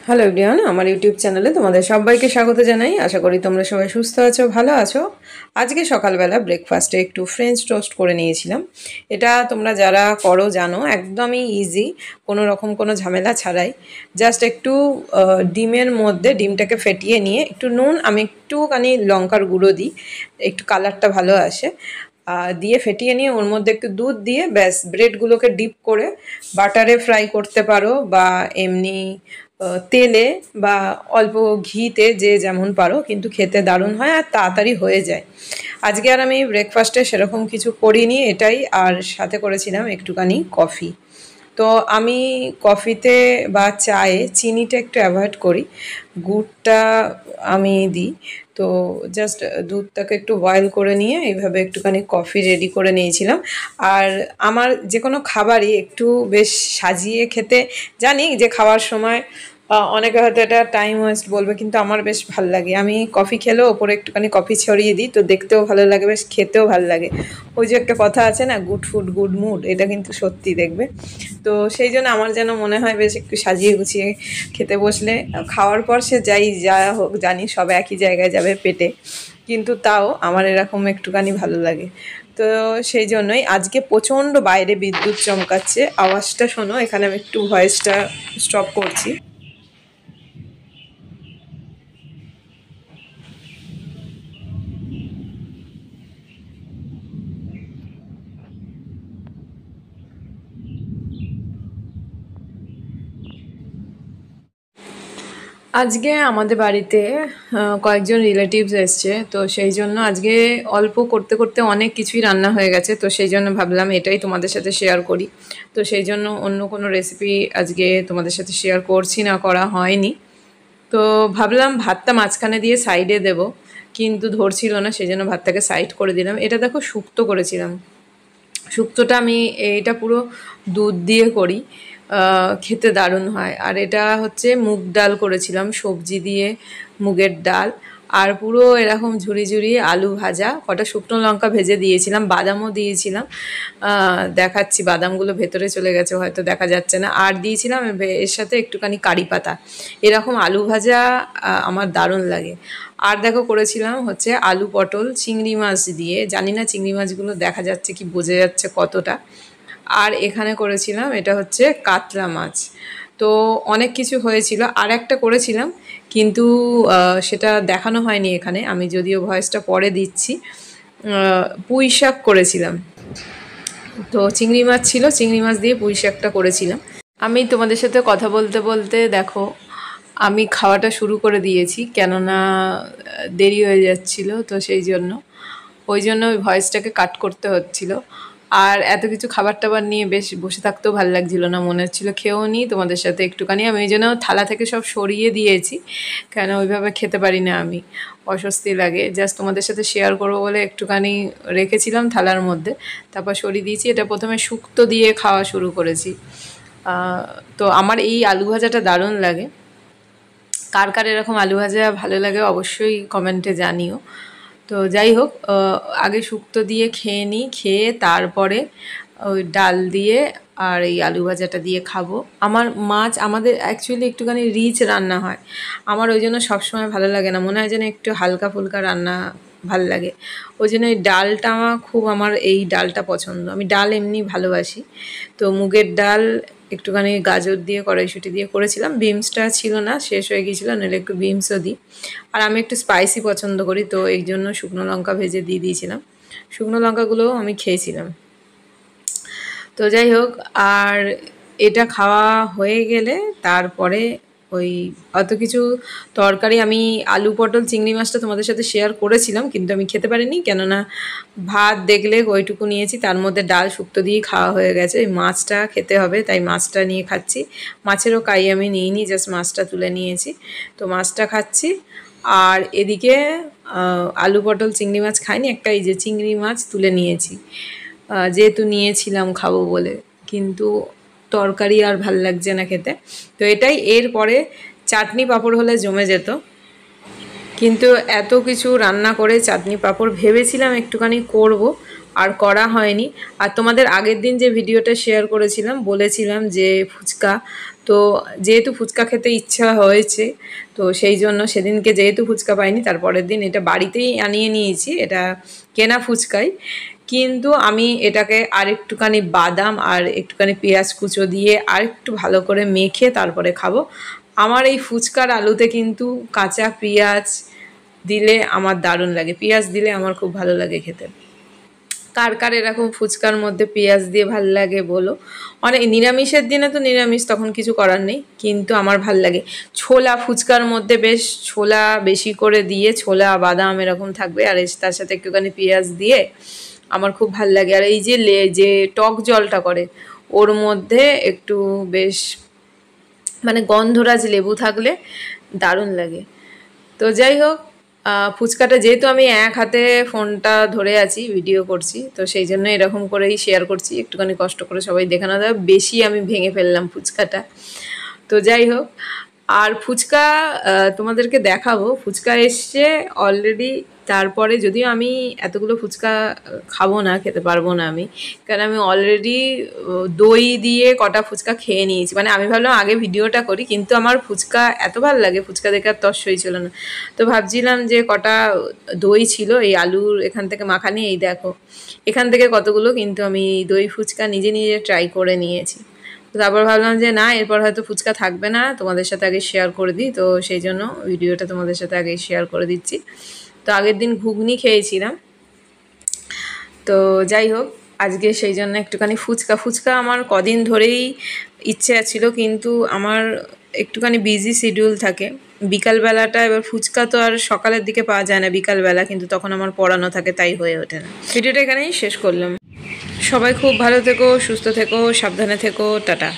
Hello everyone, আমার YouTube চ্যানেলে তোমাদের সবাইকে স্বাগত জানাই। আশা করি তোমরা সবাই সুস্থ আছো, ভালো আছো। আজকে সকালবেলা ব্রেকফাস্টে একটু ফ্রেঞ্চ টোস্ট করে নিয়েছিলাম। এটা তোমরা যারা করো জানো, একদমই ইজি, কোনো রকম কোনো ঝামেলা ছাড়াই। জাস্ট একটু ডিমের মধ্যে ডিমটাকে ফেটিয়ে নিয়ে একটু নুন, আমি একটুখানি লঙ্কার গুঁড়ো দিই, একটু কালারটা ভালো আসে, দিয়ে ফেটিয়ে নিয়ে ওর মধ্যে একটু দুধ দিয়ে ব্যাস ব্রেডগুলোকে ডিপ করে বাটারে ফ্রাই করতে পারো বা এমনি তেলে বা অল্প ঘিতে, যে যেমন পারো, কিন্তু খেতে দারুণ হয় আর তাড়াতাড়ি হয়ে যায়। আজকে আর আমি ব্রেকফাস্টে সেরকম কিছু করিনি, এটাই, আর সাথে করেছিলাম একটুখানি কফি। তো আমি কফিতে বা চায়ে চিনিটা একটু অ্যাভয়েড করি, গুড়টা আমি দিই। তো জাস্ট দুধটাকে একটু বয়েল করে নিয়ে এইভাবে একটুখানি কফি রেডি করে নিয়েছিলাম। আর আমার যে কোনো খাবারই একটু বেশ সাজিয়ে খেতে জানি, যে খাওয়ার সময় অনেকে হয়তো এটা টাইম ওয়েস্ট বলবে, কিন্তু আমার বেশ ভালো লাগে। আমি কফি খেলেও ওপরে একটুখানি কফি ছড়িয়ে দিই, তো দেখতেও ভালো লাগে, বেশ খেতেও ভালো লাগে। ওই যে একটা কথা আছে না, গুড ফুড গুড মুড, এটা কিন্তু সত্যি দেখবে। তো সেই জন্য আমার যেন মনে হয় বেশ একটু সাজিয়ে গুছিয়ে খেতে বসলে, খাওয়ার পর সে যা হোক জানি সব একই জায়গায় যাবে পেটে, কিন্তু তাও আমার এরকম একটুখানি ভালো লাগে। তো সেই জন্যই আজকে প্রচণ্ড বাইরে বিদ্যুৎ চমকাচ্ছে, আওয়াজটা শোনো। এখানে আমি একটু ভয়েসটা স্টপ করছি। আজকে আমাদের বাড়িতে কয়েকজন রিলেটিভস এসছে, তো সেই জন্য আজকে অল্প করতে করতে অনেক কিছুই রান্না হয়ে গেছে। তো সেই জন্য ভাবলাম এটাই তোমাদের সাথে শেয়ার করি। তো সেই জন্য অন্য কোনো রেসিপি আজকে তোমাদের সাথে শেয়ার করছি না, করা হয়নি। তো ভাবলাম ভাতটা মাঝখানে দিয়ে সাইডে দেব, কিন্তু ধরছিল না, সেই জন্য ভাতটাকে সাইড করে দিলাম। এটা দেখো শুক্তো করেছিলাম। শুক্তোটা আমি এটা পুরো দুধ দিয়ে করি, খেতে দারুণ হয়। আর এটা হচ্ছে মুগ ডাল করেছিলাম, সবজি দিয়ে মুগের ডাল, আর পুরো এরকম ঝুরি ঝুরি আলু ভাজা, কটা শুকনো লঙ্কা ভেজে দিয়েছিলাম, বাদামও দিয়েছিলাম। দেখাচ্ছি, বাদামগুলো ভেতরে চলে গেছে, হয়তো দেখা যাচ্ছে না। আর দিয়েছিলাম এর সাথে একটুখানি কারি পাতা। এরকম আলু ভাজা আমার দারুণ লাগে। আর দেখো করেছিলাম হচ্ছে আলু পটল চিংড়ি মাছ দিয়ে, জানি না চিংড়ি মাছগুলো দেখা যাচ্ছে কি, বোঝা যাচ্ছে কতটা। আর এখানে করেছিলাম এটা হচ্ছে কাতলা মাছ। তো অনেক কিছু হয়েছিল। আর একটা করেছিলাম, কিন্তু সেটা দেখানো হয়নি এখানে, আমি যদিও ভয়েসটা পরে দিচ্ছি। পুঁই শাক করেছিলাম। তো চিংড়ি মাছ ছিল, চিংড়ি মাছ দিয়ে পুঁই শাকটা করেছিলাম। আমি তোমাদের সাথে কথা বলতে বলতে দেখো আমি খাওয়াটা শুরু করে দিয়েছি, কেননা দেরি হয়ে যাচ্ছিল, তো সেই জন্য ওই জন্য ওই ভয়েসটাকে কাট করতে হচ্ছিল। আর এত কিছু খাবার টাবার নিয়ে বেশ বসে থাকতেও ভালো লাগছিল না, মনে হচ্ছিলো খেয়েও নিই তোমাদের সাথে একটুখানি। আমি ওই জন্য থালা থেকে সব সরিয়ে দিয়েছি, কেন ওইভাবে খেতে পারি না আমি, অস্বস্তি লাগে। জাস্ট তোমাদের সাথে শেয়ার করবো বলে একটুখানি রেখেছিলাম থালার মধ্যে, তারপর সরিয়ে দিয়েছি। এটা প্রথমে শুক্তো দিয়ে খাওয়া শুরু করেছি। তো আমার এই আলু ভাজাটা দারুণ লাগে। কার কার এরকম আলু ভাজা ভালো লাগে অবশ্যই কমেন্টে জানিও। তো যাই হোক, আগে শুক্তো দিয়ে খেয়ে নিই, খেয়ে তারপরে ওই ডাল দিয়ে আর এই আলু ভাজাটা দিয়ে খাবো। আমার মাছ আমাদের অ্যাকচুয়ালি একটুখানি রিচ রান্না হয়, আমার ওই জন্য সবসময় ভালো লাগে না, মনে হয় যেন একটু হালকা ফুলকা রান্না ভাল লাগে। ওই জন্য এই ডালটা আমার এই ডালটা পছন্দ, আমি ডাল এমনি ভালোবাসি। তো মুগের ডাল একটুখানি গাজর দিয়ে কড়াইশুঁটি দিয়ে করেছিলাম, বিমসটা ছিল না, শেষ হয়ে গিয়েছিলো, নাহলে একটু বিমসও দিই। আর আমি একটু স্পাইসি পছন্দ করি, তো এই জন্য শুকনো লঙ্কা ভেজে দিয়ে দিয়েছিলাম, শুকনো লঙ্কাগুলোও আমি খেয়েছিলাম। তো যাই হোক, আর এটা খাওয়া হয়ে গেলে তারপরে ওই অত কিছু তরকারি, আমি আলু পটল চিংড়ি মাছটা তোমাদের সাথে শেয়ার করেছিলাম, কিন্তু আমি খেতে পারিনি, কেননা ভাত দেখলে ওইটুকু নিয়েছি, তার মধ্যে ডাল শুক্তো দিয়ে খাওয়া হয়ে গেছে। এই মাছটা খেতে হবে, তাই মাছটা নিয়ে খাচ্ছি। মাছেরও কাই আমি নিইনি, জাস্ট মাছটা তুলে নিয়েছি, তো মাছটা খাচ্ছি। আর এদিকে আলু পটল চিংড়ি মাছ খাইনি, একটা এই যে চিংড়ি মাছ তুলে নিয়েছি, যেহেতু নিয়েছিলাম খাবো বলে, কিন্তু তরকারি আর ভাল লাগছে না খেতে। তো এটাই, এরপরে চাটনি পাঁপড় হলে জমে যেত, কিন্তু এত কিছু রান্না করে চাটনি পাঁপড় ভেবেছিলাম একটুখানি করব, আর করা হয়নি। আর তোমাদের আগের দিন যে ভিডিওটা শেয়ার করেছিলাম, বলেছিলাম যে ফুচকা, তো যেহেতু ফুচকা খেতে ইচ্ছা হয়েছে, তো সেই জন্য সেদিনকে যেহেতু ফুচকা পাইনি, তারপরের দিন এটা বাড়িতেই আনিয়ে নিয়েছি, এটা কেনা ফুচকাই। কিন্তু আমি এটাকে আরেকটুখানি বাদাম আর একটুখানি পেঁয়াজ কুচো দিয়ে আরেকটু ভালো করে মেখে তারপরে খাবো। আমার এই ফুচকার আলুতে কিন্তু কাঁচা পেঁয়াজ দিলে আমার দারুণ লাগে, পেঁয়াজ দিলে আমার খুব ভালো লাগে খেতে। কার কার এরকম ফুচকার মধ্যে পেঁয়াজ দিয়ে ভাল লাগে বলো। অনেক নিরামিষের দিনে তো নিরামিষ, তখন কিছু করার নেই, কিন্তু আমার ভাল লাগে। ছোলা ফুচকার মধ্যে বেশ ছোলা বেশি করে দিয়ে, ছোলা বাদাম এরকম থাকবে, আর তার সাথে একটুখানি পেঁয়াজ দিয়ে আমার খুব ভাল লাগে। আর এই যে যে টক জলটা করে ওর মধ্যে একটু বেশ মানে গন্ধরাজ লেবু থাকলে দারুণ লাগে। তো যাই হোক, ফুচকাটা যেহেতু আমি এক হাতে ফোনটা ধরে আছি, ভিডিও করছি, তো সেই জন্য এরকম করেই শেয়ার করছি, একটুখানি কষ্ট করে সবাই দেখে না দেয়, বেশি আমি ভেঙে ফেললাম ফুচকাটা। তো যাই হোক, আর ফুচকা তোমাদেরকে দেখাবো, ফুচকা এসছে অলরেডি। তারপরে যদিও আমি এতগুলো ফুচকা খাবো না, খেতে পারবো না আমি, কারণ আমি অলরেডি দই দিয়ে কটা ফুচকা খেয়ে নিয়েছি। মানে আমি ভাবলাম আগে ভিডিওটা করি, কিন্তু আমার ফুচকা এত ভালো লাগে, ফুচকা দেখে আর তর সই ছিল না। তো ভাবছিলাম যে কটা দই ছিল এই আলুর এখান থেকে মাখানি, এই দেখো এখান থেকে কতগুলো, কিন্তু আমি দই ফুচকা নিজে নিজে ট্রাই করে নিয়েছি। তো তারপর ভাবলাম যে না, এরপর হয়তো ফুচকা থাকবে না, তোমাদের সাথে আগে শেয়ার করে দিই, তো সেই জন্য ভিডিওটা তোমাদের সাথে আগে শেয়ার করে দিচ্ছি। তো আগের দিন ঘুগনি খেয়েছিলাম। তো যাই হোক, আজকে সেই জন্য একটুখানি ফুচকা আমার কদিন ধরেই ইচ্ছে ছিল, কিন্তু আমার একটুখানি বিজি শিডিউল থাকে বিকালবেলাটা। এবার ফুচকা তো আর সকালের দিকে পাওয়া যায় না, বিকালবেলা, কিন্তু তখন আমার পড়ানো থাকে, তাই হয়ে ওঠে না। ভিডিওটা এখানেই শেষ করলাম। সবাই খুব ভালো থেকো, সুস্থ থেকো, সাবধানে থেকো, টাটা।